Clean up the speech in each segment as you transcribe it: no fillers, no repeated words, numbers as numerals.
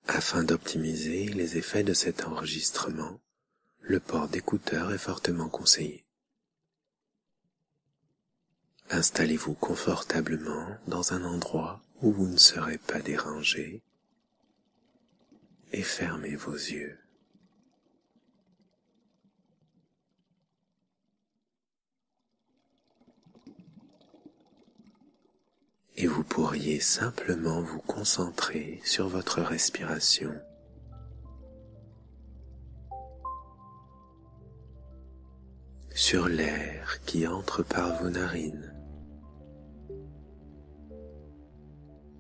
Afin d'optimiser les effets de cet enregistrement, le port d'écouteurs est fortement conseillé. Installez-vous confortablement dans un endroit où vous ne serez pas dérangé et fermez vos yeux. Et vous pourriez simplement vous concentrer sur votre respiration. Sur l'air qui entre par vos narines.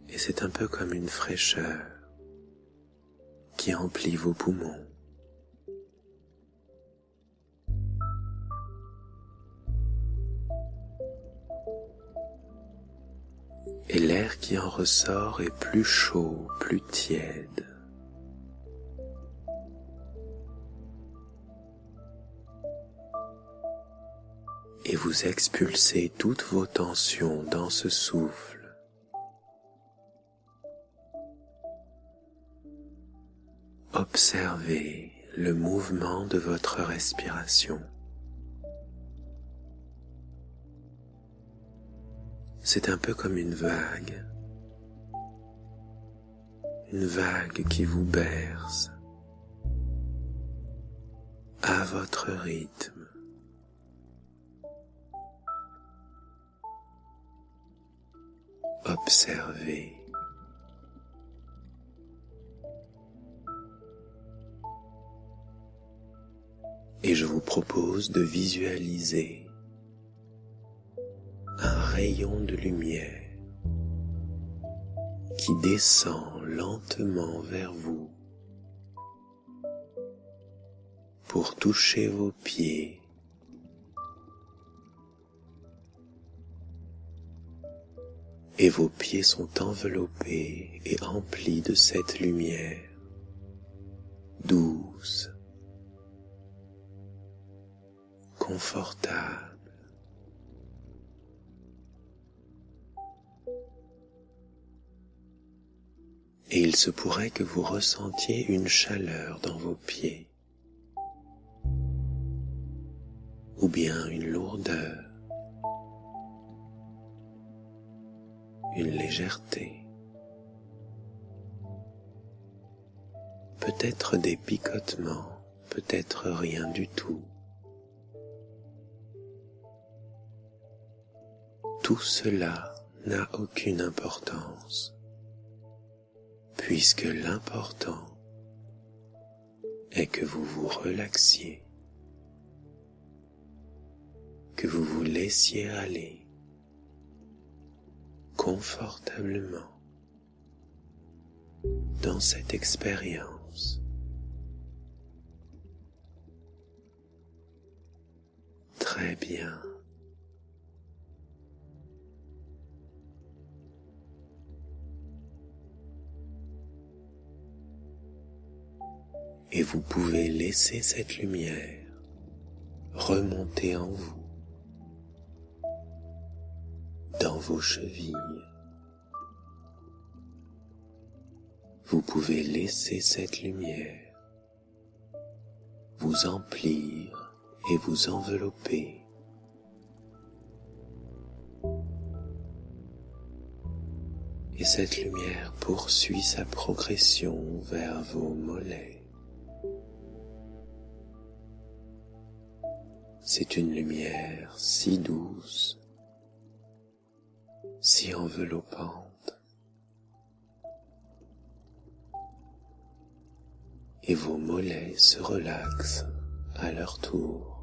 Et c'est un peu comme une fraîcheur qui emplit vos poumons. Et l'air qui en ressort est plus chaud, plus tiède. Et vous expulsez toutes vos tensions dans ce souffle. Observez le mouvement de votre respiration. C'est un peu comme une vague qui vous berce à votre rythme. Observez. Et je vous propose de visualiser un rayon de lumière qui descend lentement vers vous pour toucher vos pieds. Et vos pieds sont enveloppés et emplis de cette lumière douce, confortable. Et il se pourrait que vous ressentiez une chaleur dans vos pieds, ou bien une lourdeur, une légèreté, peut-être des picotements, peut-être rien du tout. Tout cela n'a aucune importance. Puisque l'important est que vous vous relaxiez, que vous vous laissiez aller confortablement dans cette expérience. Très bien. Et vous pouvez laisser cette lumière remonter en vous, dans vos chevilles. Vous pouvez laisser cette lumière vous emplir et vous envelopper. Et cette lumière poursuit sa progression vers vos mollets. C'est une lumière si douce, si enveloppante, et vos mollets se relaxent à leur tour.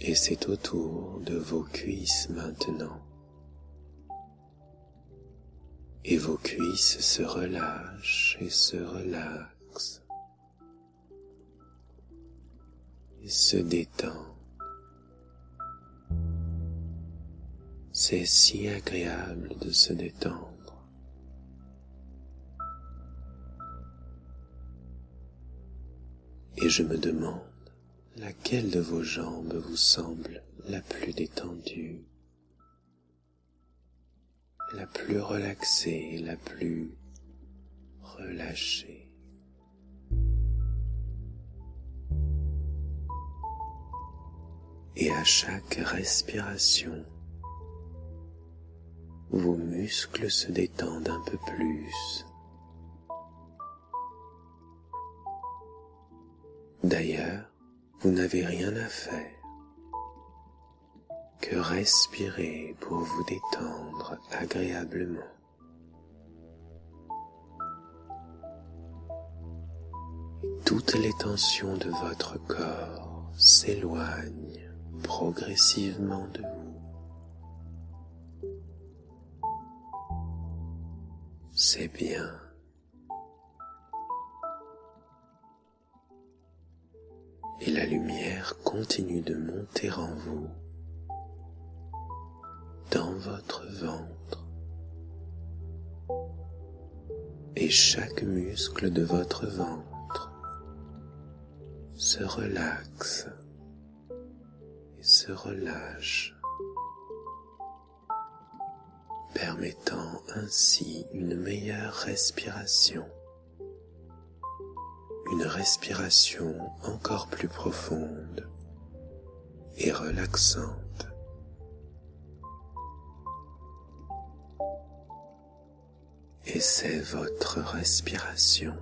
Et c'est au tour de vos cuisses maintenant. Et vos cuisses se relâchent et se relaxent. Et se détendent. C'est si agréable de se détendre. Et je me demande laquelle de vos jambes vous semble la plus détendue. plus relaxée, la plus relâchée. Et à chaque respiration, vos muscles se détendent un peu plus. D'ailleurs, vous n'avez rien à faire que respirer pour vous détendre agréablement. Toutes les tensions de votre corps s'éloignent progressivement de vous. C'est bien. Et la lumière continue de monter en vous, dans votre ventre. Et chaque muscle de votre ventre se relaxe et se relâche, permettant ainsi une meilleure respiration. Une respiration encore plus profonde et relaxante. Et c'est votre respiration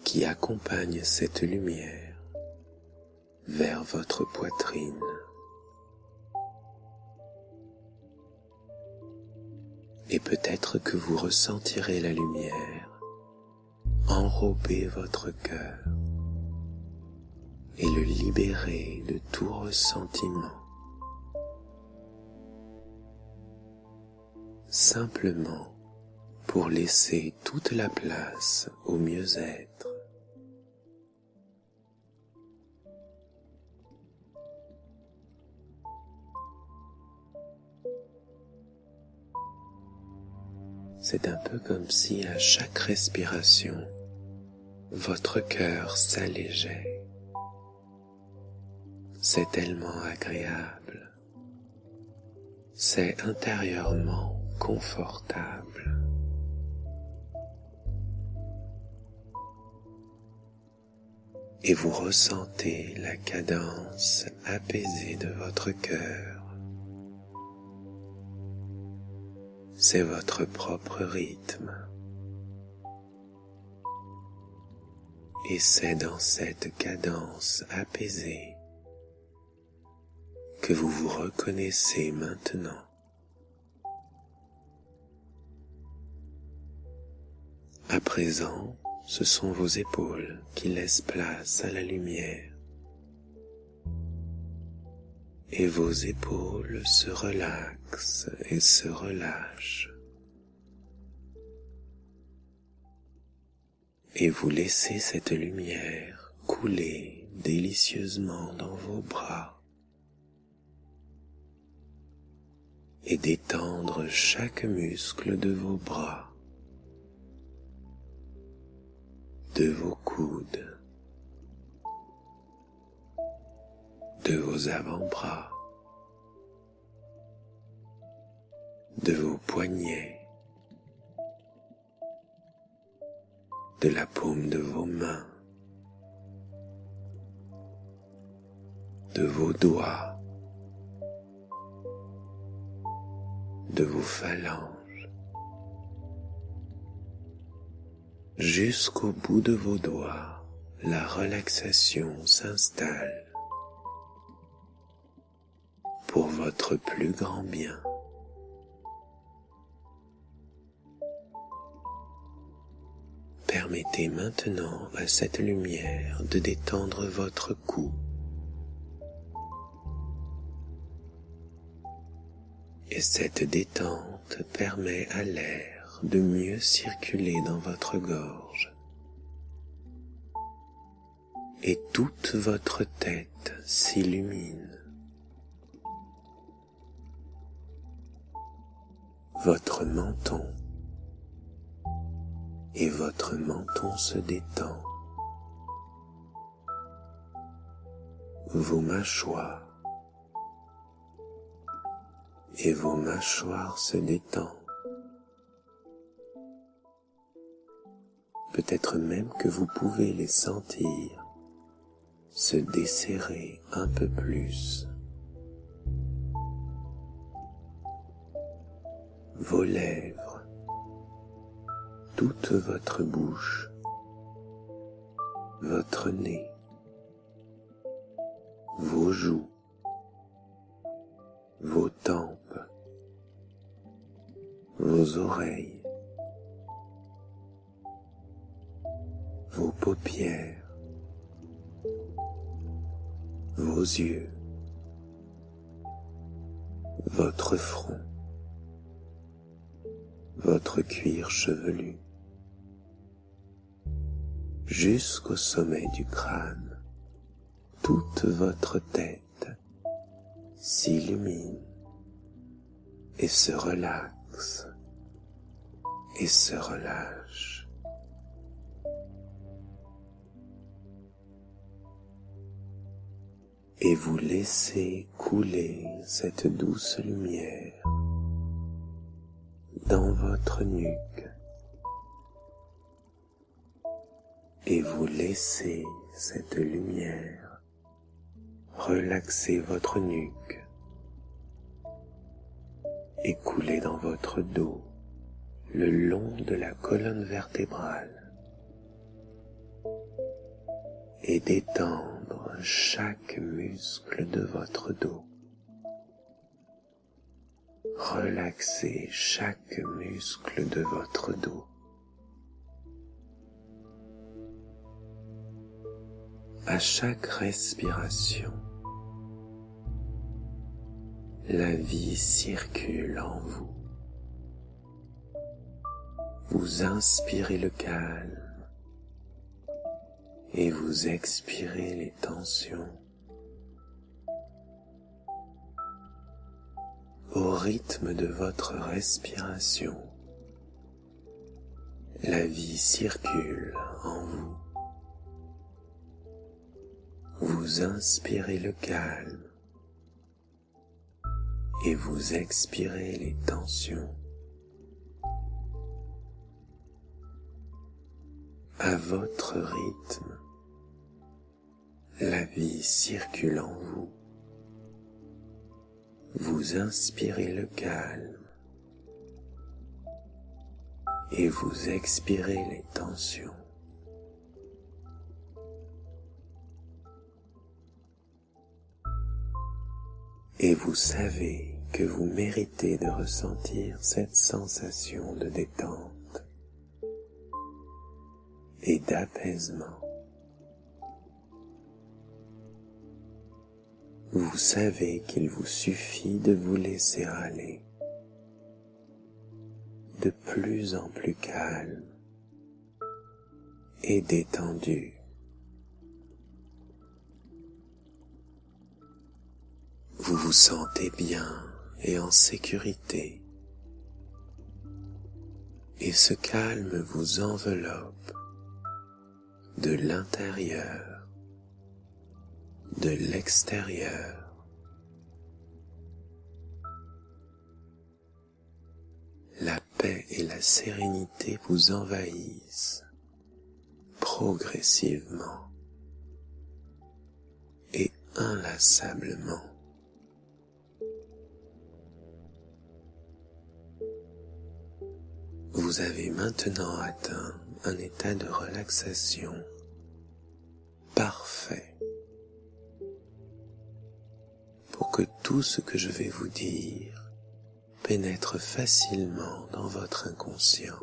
qui accompagne cette lumière vers votre poitrine. Et peut-être que vous ressentirez la lumière enrober votre cœur et le libérer de tout ressentiment. Simplement pour laisser toute la place au mieux-être. C'est un peu comme si à chaque respiration, votre cœur s'allégeait. C'est tellement agréable. C'est intérieurement confortable. Et vous ressentez la cadence apaisée de votre cœur. C'est votre propre rythme. Et c'est dans cette cadence apaisée que vous vous reconnaissez maintenant. À présent, ce sont vos épaules qui laissent place à la lumière. Et vos épaules se relaxent et se relâchent. Et vous laissez cette lumière couler délicieusement dans vos bras et détendre chaque muscle de vos bras, de vos coudes, de vos avant-bras, de vos poignets, de la paume de vos mains, de vos doigts, de vos phalanges, jusqu'au bout de vos doigts, la relaxation s'installe pour votre plus grand bien. Permettez maintenant à cette lumière de détendre votre cou. Et cette détente permet à l'air de mieux circuler dans votre gorge. Et toute votre tête s'illumine. Votre menton et votre menton se détend. Vos mâchoires et vos mâchoires se détendent. Peut-être même que vous pouvez les sentir se desserrer un peu plus. Vos lèvres, toute votre bouche, votre nez, vos joues, vos tempes, vos oreilles, vos paupières, vos yeux, votre front, votre cuir chevelu, jusqu'au sommet du crâne, toute votre tête s'illumine et se relaxe et se relâche. Et vous laissez couler cette douce lumière dans votre nuque. Et vous laissez cette lumière relaxer votre nuque et couler dans votre dos le long de la colonne vertébrale et détendre chaque muscle de votre dos. Relaxez chaque muscle de votre dos. À chaque respiration, la vie circule en vous. Vous inspirez le calme et vous expirez les tensions. Au rythme de votre respiration, la vie circule en vous. Vous inspirez le calme et vous expirez les tensions. À votre rythme, la vie circule en vous. Vous inspirez le calme et vous expirez les tensions. Et vous savez que vous méritez de ressentir cette sensation de détente et d'apaisement. Vous savez qu'il vous suffit de vous laisser aller, de plus en plus calme et détendu. Vous vous sentez bien et en sécurité, et ce calme vous enveloppe de l'intérieur, de l'extérieur. La paix et la sérénité vous envahissent progressivement et inlassablement. Vous avez maintenant atteint un état de relaxation parfait pour que tout ce que je vais vous dire pénètre facilement dans votre inconscient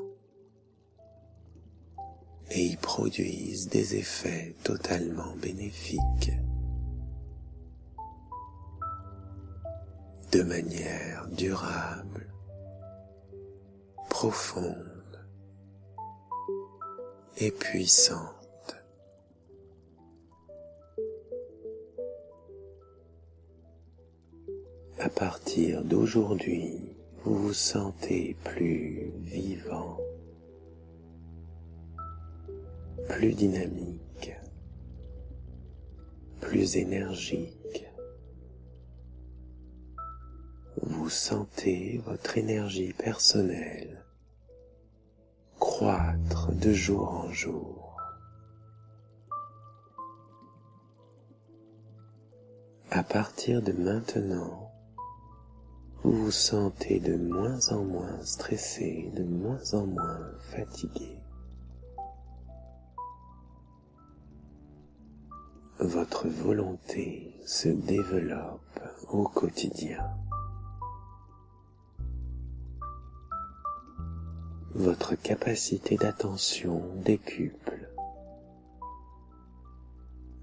et y produise des effets totalement bénéfiques, de manière durable, profonde et puissante. À partir d'aujourd'hui, vous vous sentez plus vivant, plus dynamique, plus énergique, vous sentez votre énergie personnelle croître de jour en jour. À partir de maintenant, vous vous sentez de moins en moins stressé, de moins en moins fatigué. Votre volonté se développe au quotidien. Votre capacité d'attention décuple,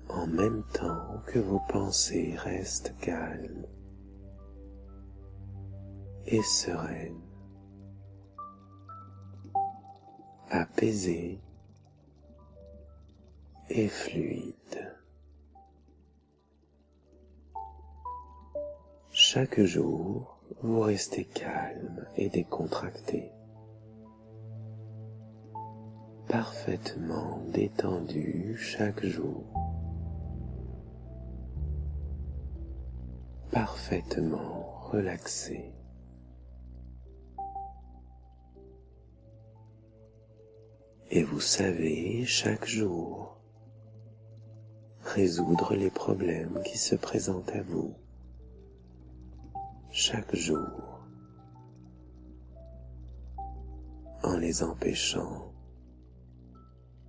en même temps que vos pensées restent calmes et sereines, apaisées et fluides. Chaque jour, vous restez calme et décontracté, parfaitement détendu chaque jour, parfaitement relaxé. Et vous savez chaque jour résoudre les problèmes qui se présentent à vous. Chaque jour, en les empêchant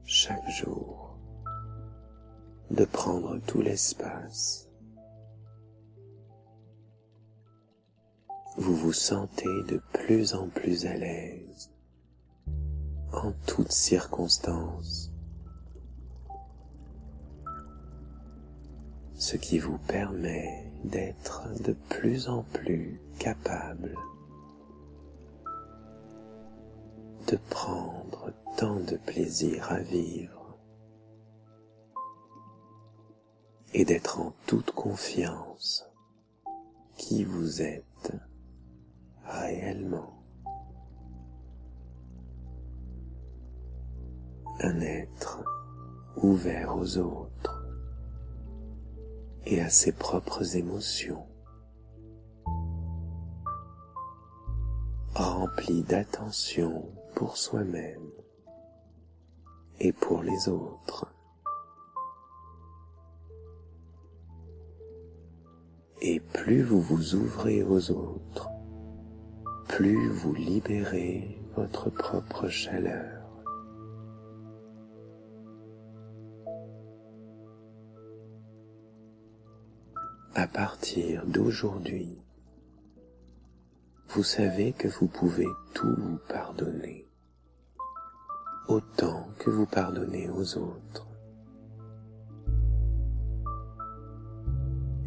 chaque jour de prendre tout l'espace. Vous vous sentez de plus en plus à l'aise en toutes circonstances, ce qui vous permet d'être de plus en plus capable de prendre tant de plaisir à vivre et d'être en toute confiance qui vous êtes réellement. Un être ouvert aux autres et à ses propres émotions, rempli d'attention pour soi-même et pour les autres. Et plus vous vous ouvrez aux autres, plus vous libérez votre propre chaleur. À partir d'aujourd'hui, vous savez que vous pouvez tout vous pardonner, autant que vous pardonnez aux autres.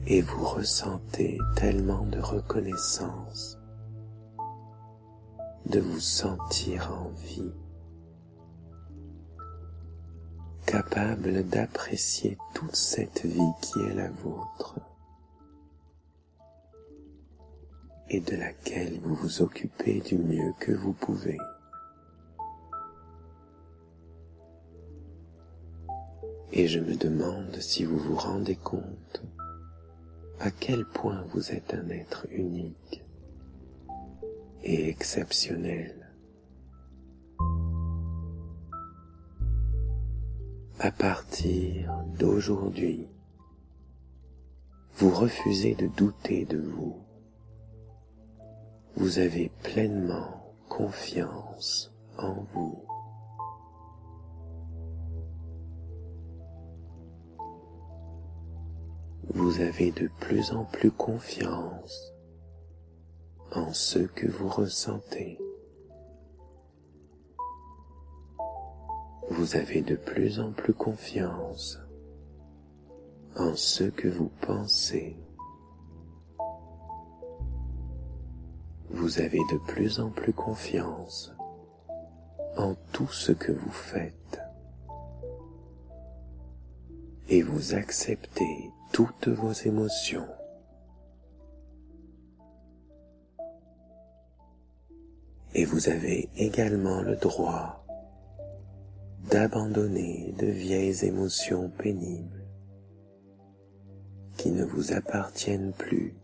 Et vous ressentez tellement de reconnaissance de vous sentir en vie, capable d'apprécier toute cette vie qui est la vôtre et de laquelle vous vous occupez du mieux que vous pouvez. Et je me demande si vous vous rendez compte à quel point vous êtes un être unique et exceptionnel. À partir d'aujourd'hui, vous refusez de douter de vous. Vous avez pleinement confiance en vous. Vous avez de plus en plus confiance en ce que vous ressentez. Vous avez de plus en plus confiance en ce que vous pensez. Vous avez de plus en plus confiance en tout ce que vous faites. Et vous acceptez toutes vos émotions. Et vous avez également le droit d'abandonner de vieilles émotions pénibles qui ne vous appartiennent plus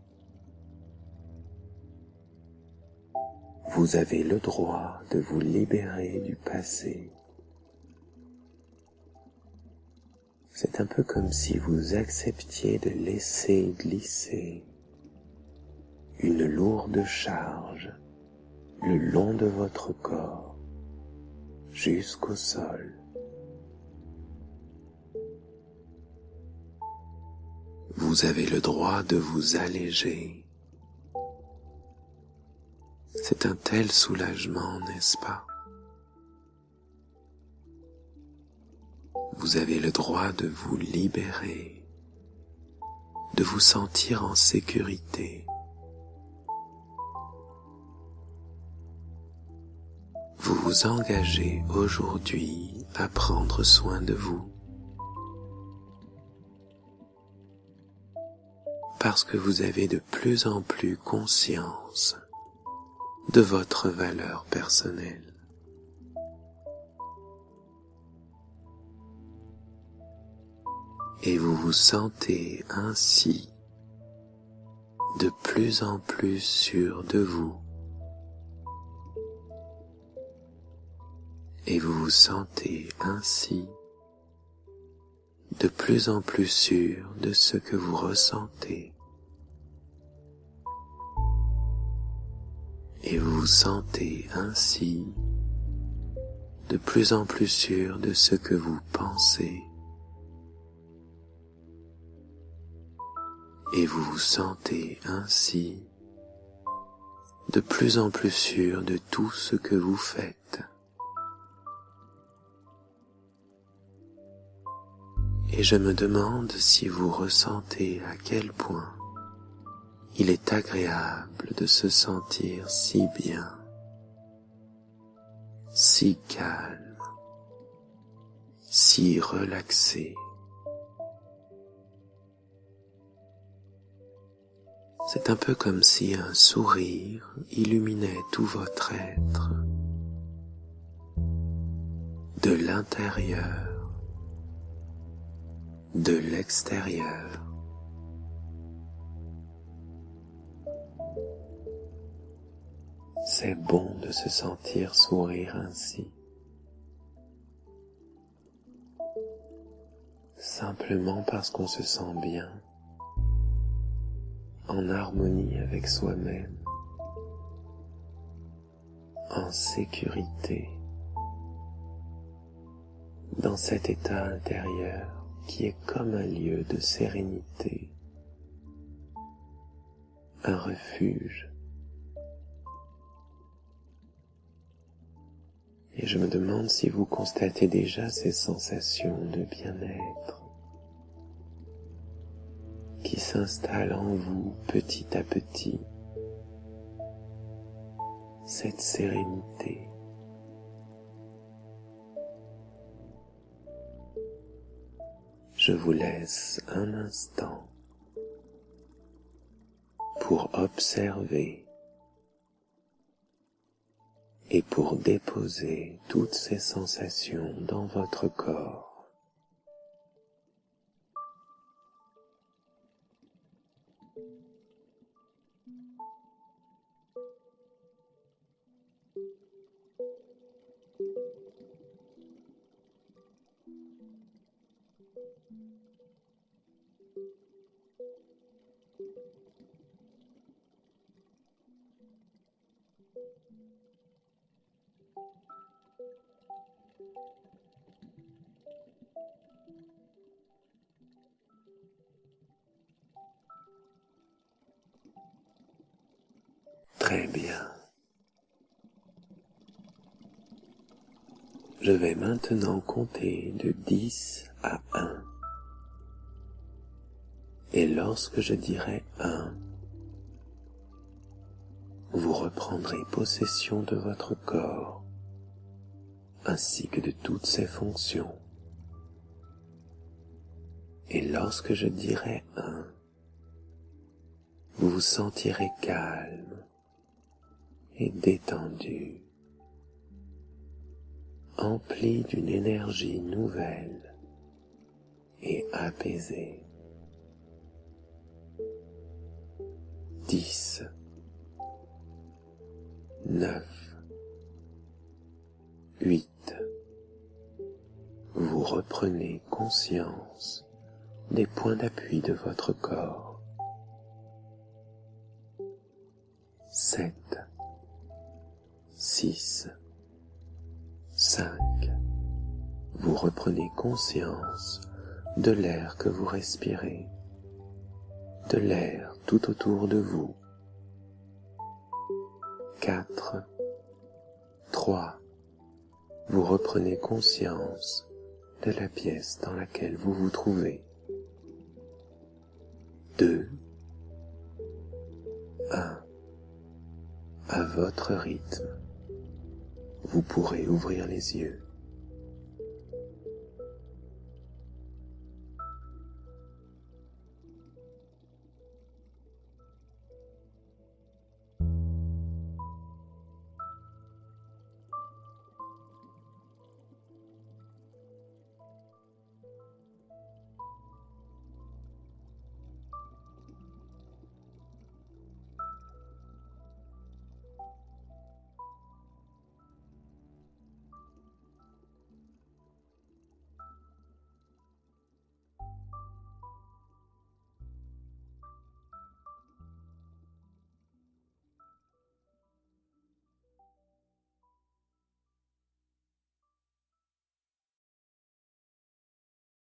Vous avez le droit de vous libérer du passé. C'est un peu comme si vous acceptiez de laisser glisser une lourde charge le long de votre corps jusqu'au sol. Vous avez le droit de vous alléger. C'est un tel soulagement, n'est-ce pas? Vous avez le droit de vous libérer, de vous sentir en sécurité. Vous vous engagez aujourd'hui à prendre soin de vous, parce que vous avez de plus en plus conscience de votre valeur personnelle. Et vous vous sentez ainsi de plus en plus sûr de vous. Et vous vous sentez ainsi de plus en plus sûr de ce que vous ressentez. Et vous vous sentez ainsi de plus en plus sûr de ce que vous pensez. Et vous vous sentez ainsi de plus en plus sûr de tout ce que vous faites. Et je me demande si vous ressentez à quel point il est agréable de se sentir si bien, si calme, si relaxé. C'est un peu comme si un sourire illuminait tout votre être, de l'intérieur, de l'extérieur. C'est bon de se sentir sourire ainsi, simplement parce qu'on se sent bien, en harmonie avec soi-même, en sécurité, dans cet état intérieur qui est comme un lieu de sérénité, un refuge. Et je me demande si vous constatez déjà ces sensations de bien-être qui s'installent en vous petit à petit, cette sérénité. Je vous laisse un instant pour observer et pour déposer toutes ces sensations dans votre corps. Très bien. Je vais maintenant compter de 10 à 1. Et lorsque je dirai 1, vous reprendrez possession de votre corps, ainsi que de toutes ses fonctions. Et lorsque je dirai 1, vous vous sentirez calme et détendu, empli d'une énergie nouvelle et apaisée. 10. 9, 8. Vous reprenez conscience des points d'appui de votre corps. 7, 6, 5. Vous reprenez conscience de l'air que vous respirez, de l'air tout autour de vous. 4, 3. Vous reprenez conscience de la pièce dans laquelle vous vous trouvez. 2, 1. À votre rythme, vous pourrez ouvrir les yeux.